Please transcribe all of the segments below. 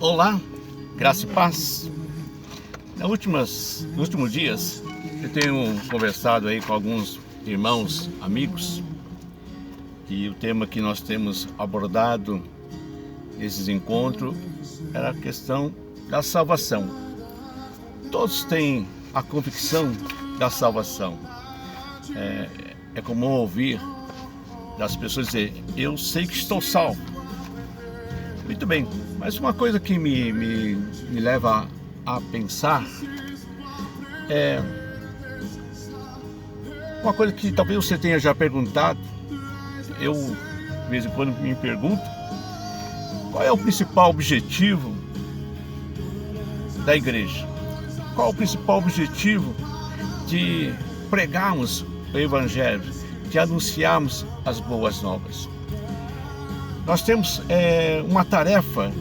Olá, graça e paz. Nos últimos dias, eu tenho conversado aí com alguns irmãos, amigos, e o tema que nós temos abordado nesses encontros era a questão da salvação. Todos têm a convicção da salvação. É comum ouvir das pessoas dizer: eu sei que estou salvo. Muito bem, mas uma coisa que me leva a pensar é uma coisa que talvez você tenha já perguntado. Eu, de vez em quando, me pergunto: qual é o principal objetivo da igreja? Qual é o principal objetivo de pregarmos o Evangelho, de anunciarmos as boas novas? Nós temos uma tarefa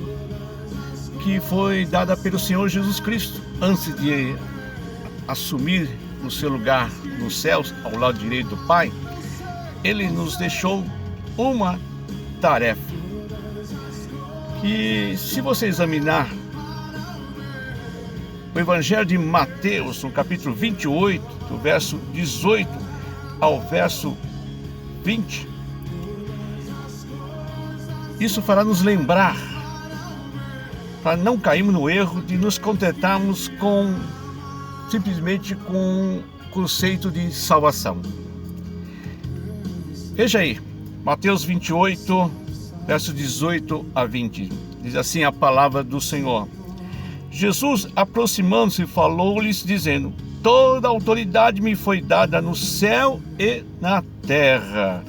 que foi dada pelo Senhor Jesus Cristo antes de assumir o seu lugar nos céus, ao lado direito do Pai. Ele nos deixou uma tarefa que, se você examinar o Evangelho de Mateus, no capítulo 28, do verso 18 ao verso 20, isso fará nos lembrar, para não cairmos no erro de nos contentarmos simplesmente com o conceito de salvação. Veja aí, Mateus 28, verso 18 a 20, diz assim a palavra do Senhor: Jesus, aproximando-se, falou-lhes, dizendo: toda autoridade me foi dada no céu e na terra.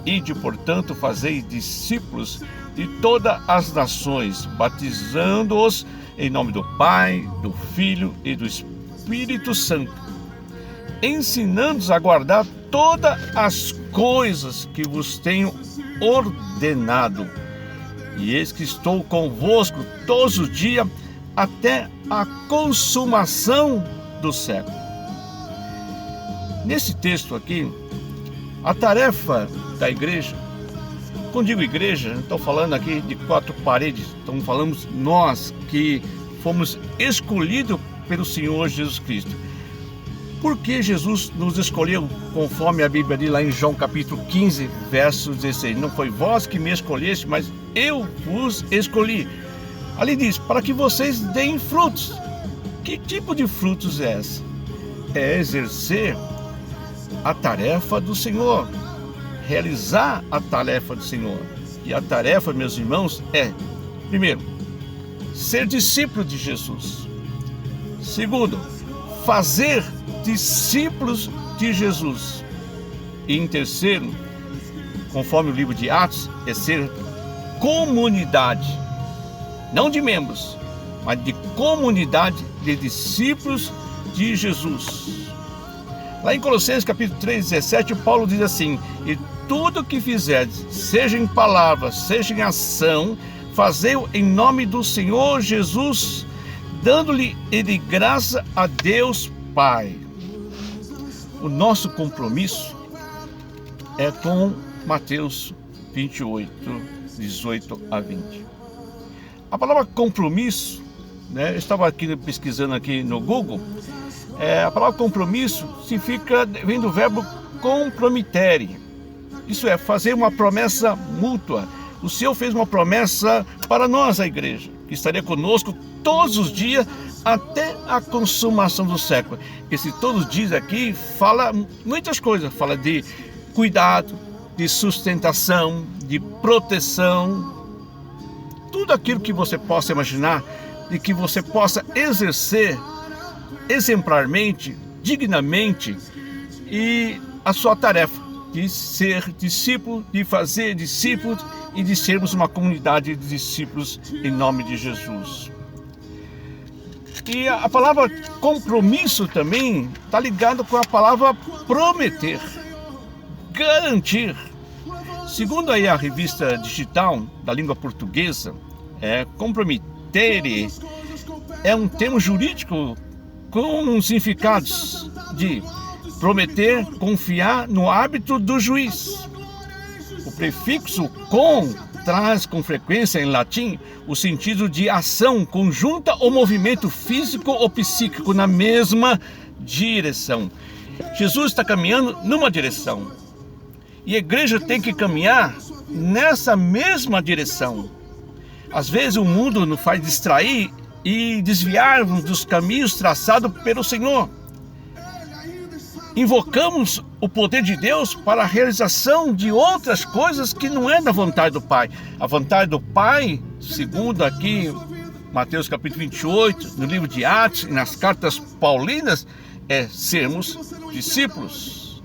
Ide, portanto, fazei discípulos de todas as nações, batizando-os em nome do Pai, do Filho e do Espírito Santo, ensinando-os a guardar todas as coisas que vos tenho ordenado. E eis que estou convosco todos os dias, até a consumação do século. Nesse texto aqui, a tarefa da igreja, quando digo igreja, não estou falando aqui de quatro paredes, estamos falando nós que fomos escolhidos pelo Senhor Jesus Cristo. Por que Jesus nos escolheu, conforme a Bíblia diz lá em João capítulo 15, verso 16? Não foi vós que me escolheste, mas eu vos escolhi. Ali diz: para que vocês deem frutos. Que tipo de frutos é essa? É exercer a tarefa do Senhor, realizar a tarefa do Senhor. E a tarefa, meus irmãos, é, primeiro, ser discípulo de Jesus. Segundo, fazer discípulos de Jesus. E em terceiro, conforme o livro de Atos, é ser comunidade, não de membros, mas de comunidade de discípulos de Jesus. Lá em Colossenses capítulo 3, 17, Paulo diz assim: e tudo que fizerdes, seja em palavra, seja em ação, fazei-o em nome do Senhor Jesus, dando-lhe de graça a Deus Pai. O nosso compromisso é com Mateus 28, 18 a 20. A palavra compromisso, eu estava aqui pesquisando aqui no Google. A palavra compromisso vem do verbo compromittere. Isso é, fazer uma promessa mútua. O Senhor fez uma promessa para nós, a igreja, que estaria conosco todos os dias até a consumação do século. Esse todos os dias aqui fala muitas coisas. Fala de cuidado, de sustentação, de proteção. Tudo aquilo que você possa imaginar e que você possa exercer exemplarmente, dignamente, e a sua tarefa de ser discípulo, de fazer discípulos e de sermos uma comunidade de discípulos em nome de Jesus. E a palavra compromisso também está ligada com a palavra prometer, garantir. Segundo aí a revista digital da língua portuguesa, compromittere é um termo jurídico com significados de prometer, confiar no hábito do juiz. O prefixo com traz com frequência em latim o sentido de ação conjunta ou movimento físico ou psíquico na mesma direção. Jesus está caminhando numa direção e a igreja tem que caminhar nessa mesma direção. Às vezes o mundo nos faz distrair e desviarmos dos caminhos traçados pelo Senhor. Invocamos o poder de Deus para a realização de outras coisas que não é da vontade do Pai. A vontade do Pai, segundo aqui Mateus capítulo 28, no livro de Atos e nas cartas paulinas, é sermos discípulos.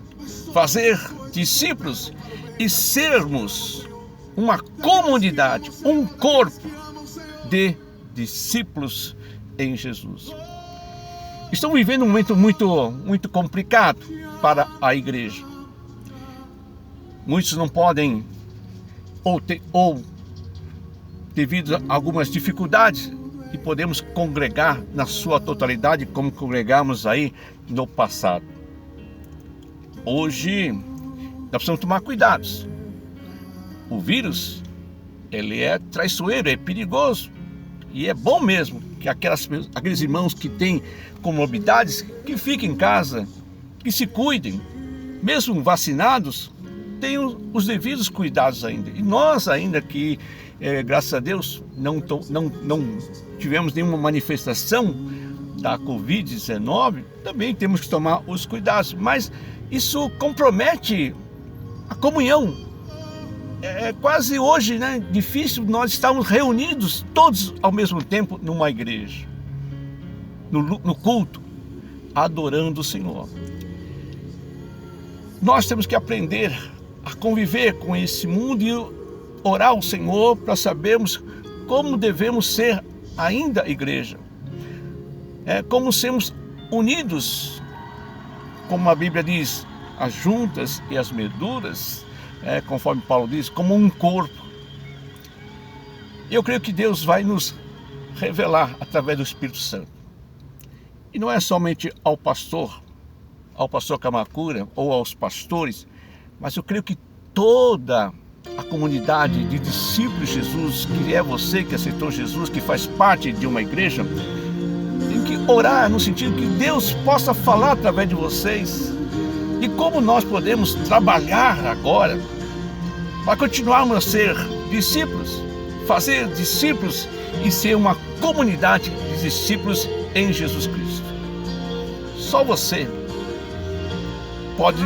Fazer discípulos e sermos uma comunidade, um corpo de discípulos em Jesus. Estamos vivendo um momento muito complicado para a igreja. Muitos não podem, ou devido a algumas dificuldades, e podemos congregar na sua totalidade como congregamos aí no passado. Hoje, nós precisamos tomar cuidados. O vírus, ele é traiçoeiro, é perigoso. E é bom mesmo que aqueles irmãos que têm comorbidades, que fiquem em casa, que se cuidem. Mesmo vacinados, tenham os devidos cuidados ainda. E nós ainda que, graças a Deus, não tivemos nenhuma manifestação da Covid-19, também temos que tomar os cuidados. Mas isso compromete a comunhão. É quase hoje, né, difícil nós estarmos reunidos todos ao mesmo tempo numa igreja, no culto, adorando o Senhor. Nós temos que aprender a conviver com esse mundo e orar ao Senhor para sabermos como devemos ser ainda igreja. Como sermos unidos, como a Bíblia diz, as juntas e as medulas, conforme Paulo diz, como um corpo. Eu creio que Deus vai nos revelar através do Espírito Santo. E não é somente ao pastor Kamakura ou aos pastores, mas eu creio que toda a comunidade de discípulos de Jesus, que é você que aceitou Jesus, que faz parte de uma igreja, tem que orar no sentido que Deus possa falar através de vocês. E como nós podemos trabalhar agora para continuarmos a ser discípulos, fazer discípulos e ser uma comunidade de discípulos em Jesus Cristo. Só você pode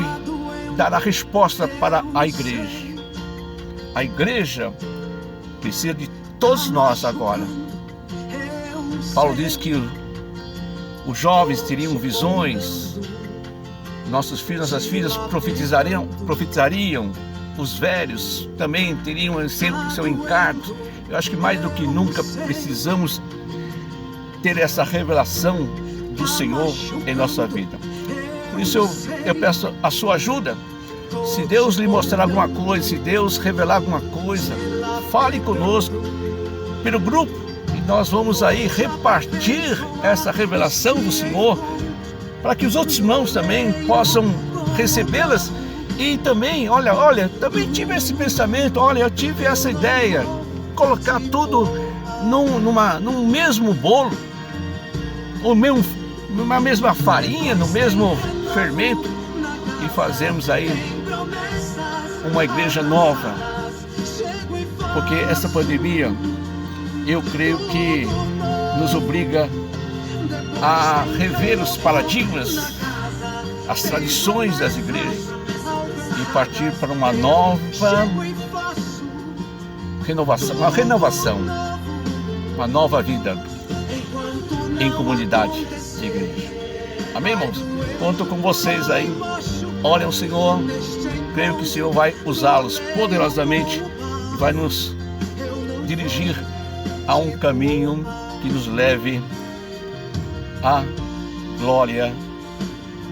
dar a resposta para a igreja. A igreja precisa de todos nós agora. Paulo diz que os jovens teriam visões, nossos filhos, nossas filhas profetizariam, os velhos também teriam seu encargo. Eu acho que mais do que nunca precisamos ter essa revelação do Senhor em nossa vida. Por isso eu peço a sua ajuda. Se Deus lhe mostrar alguma coisa, se Deus revelar alguma coisa, fale conosco pelo grupo e nós vamos aí repartir essa revelação do Senhor para que os outros irmãos também possam recebê-las. E também, olha, também tive esse pensamento, eu tive essa ideia, colocar tudo num mesmo bolo, ou numa mesma farinha, no mesmo fermento, e fazermos aí uma igreja nova. Porque essa pandemia, eu creio que nos obriga a rever os paradigmas, as tradições das igrejas e partir para uma nova renovação, uma nova vida em comunidade de igreja. Amém, irmãos? Conto com vocês aí. Orem ao Senhor. Creio que o Senhor vai usá-los poderosamente e vai nos dirigir a um caminho que nos leve à glória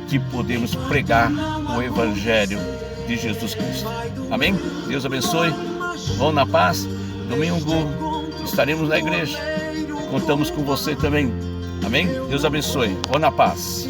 de podermos pregar o Evangelho de Jesus Cristo. Amém? Deus abençoe. Vão na paz. Domingo estaremos na igreja. Contamos com você também. Amém? Deus abençoe. Vão na paz.